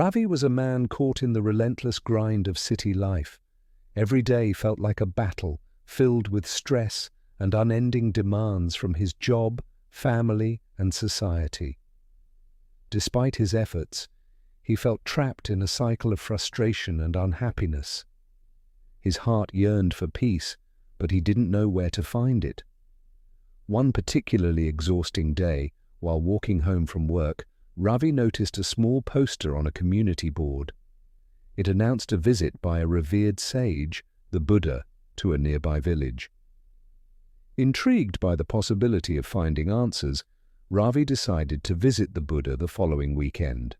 Ravi was a man caught in the relentless grind of city life. Every day felt like a battle, filled with stress and unending demands from his job, family, and society. Despite his efforts, he felt trapped in a cycle of frustration and unhappiness. His heart yearned for peace, but he didn't know where to find it. One particularly exhausting day, while walking home from work, Ravi noticed a small poster on a community board. It announced a visit by a revered sage, the Buddha, to a nearby village. Intrigued by the possibility of finding answers, Ravi decided to visit the Buddha the following weekend.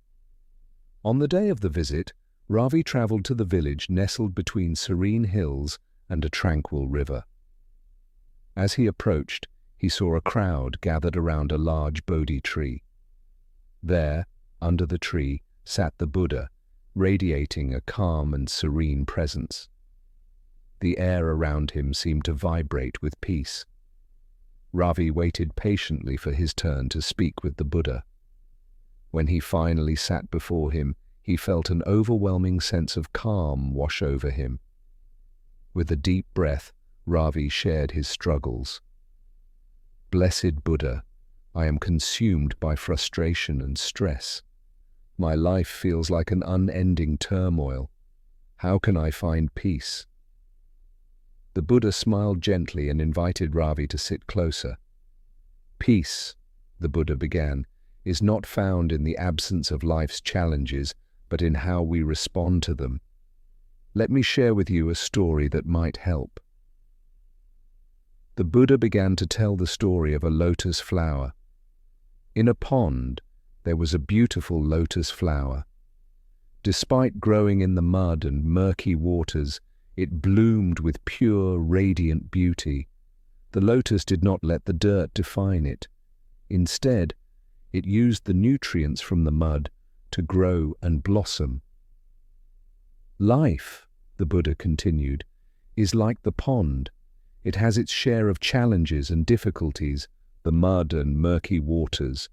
On the day of the visit, Ravi traveled to the village nestled between serene hills and a tranquil river. As he approached, he saw a crowd gathered around a large Bodhi tree. There, under the tree, sat the Buddha, radiating a calm and serene presence. The air around him seemed to vibrate with peace. Ravi waited patiently for his turn to speak with the Buddha. When he finally sat before him, he felt an overwhelming sense of calm wash over him. With a deep breath, Ravi shared his struggles. "Blessed Buddha, I am consumed by frustration and stress. My life feels like an unending turmoil. How can I find peace?" The Buddha smiled gently and invited Ravi to sit closer. "Peace," the Buddha began, "is not found in the absence of life's challenges, but in how we respond to them. Let me share with you a story that might help." The Buddha began to tell the story of a lotus flower. In a pond, there was a beautiful lotus flower. Despite growing in the mud and murky waters, it bloomed with pure, radiant beauty. The lotus did not let the dirt define it. Instead, it used the nutrients from the mud to grow and blossom. "Life," the Buddha continued, "is like the pond. It has its share of challenges and difficulties, the mud and murky waters.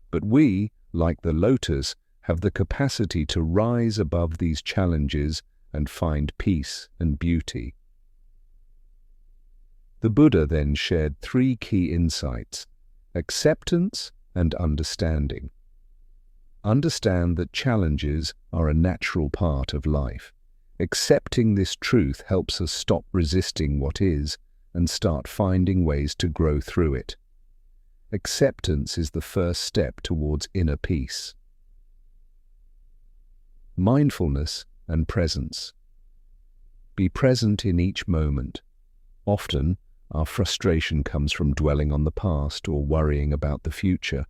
But we, like the lotus, have the capacity to rise above these challenges and find peace and beauty." The Buddha then shared 3 key insights: acceptance and understanding. Understand that challenges are a natural part of life. Accepting this truth helps us stop resisting what is and start finding ways to grow through it. Acceptance is the first step towards inner peace. Mindfulness and presence. Be present in each moment. Often, our frustration comes from dwelling on the past or worrying about the future.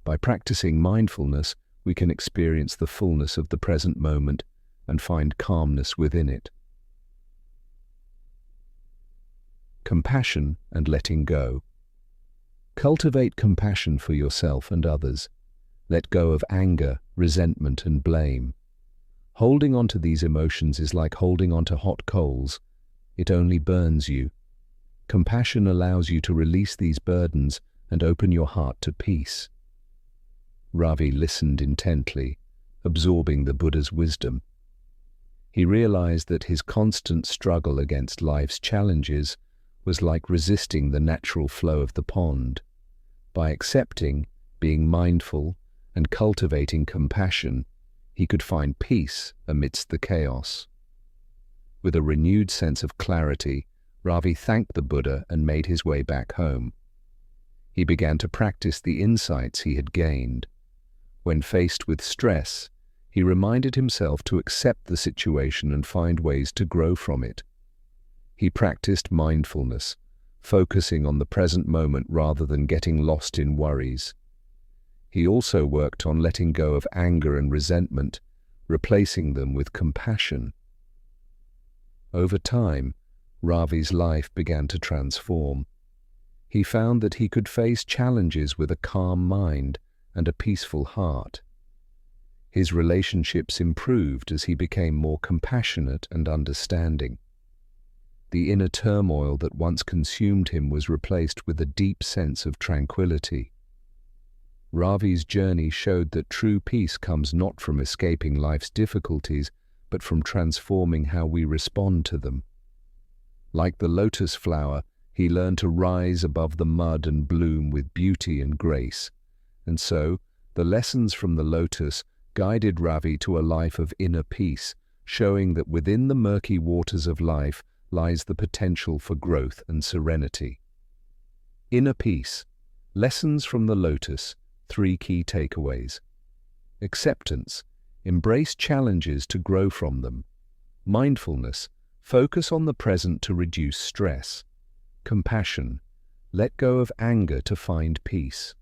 By practicing mindfulness, we can experience the fullness of the present moment and find calmness within it. Compassion and letting go. Cultivate compassion for yourself and others. Let go of anger, resentment, and blame. Holding on to these emotions is like holding on to hot coals. It only burns you. Compassion allows you to release these burdens and open your heart to peace. Ravi listened intently, absorbing the Buddha's wisdom. He realized that his constant struggle against life's challenges was like resisting the natural flow of the pond. By accepting, being mindful, and cultivating compassion, he could find peace amidst the chaos. With a renewed sense of clarity, Ravi thanked the Buddha and made his way back home. He began to practice the insights he had gained. When faced with stress, he reminded himself to accept the situation and find ways to grow from it. He practiced mindfulness, focusing on the present moment rather than getting lost in worries. He also worked on letting go of anger and resentment, replacing them with compassion. Over time, Ravi's life began to transform. He found that he could face challenges with a calm mind and a peaceful heart. His relationships improved as he became more compassionate and understanding. The inner turmoil that once consumed him was replaced with a deep sense of tranquility. Ravi's journey showed that true peace comes not from escaping life's difficulties, but from transforming how we respond to them. Like the lotus flower, he learned to rise above the mud and bloom with beauty and grace. And so, the lessons from the lotus guided Ravi to a life of inner peace, showing that within the murky waters of life lies the potential for growth and serenity. Inner peace. Lessons from the lotus. 3 key takeaways. Acceptance. Embrace challenges to grow from them. Mindfulness. Focus on the present to reduce stress. Compassion. Let go of anger to find peace.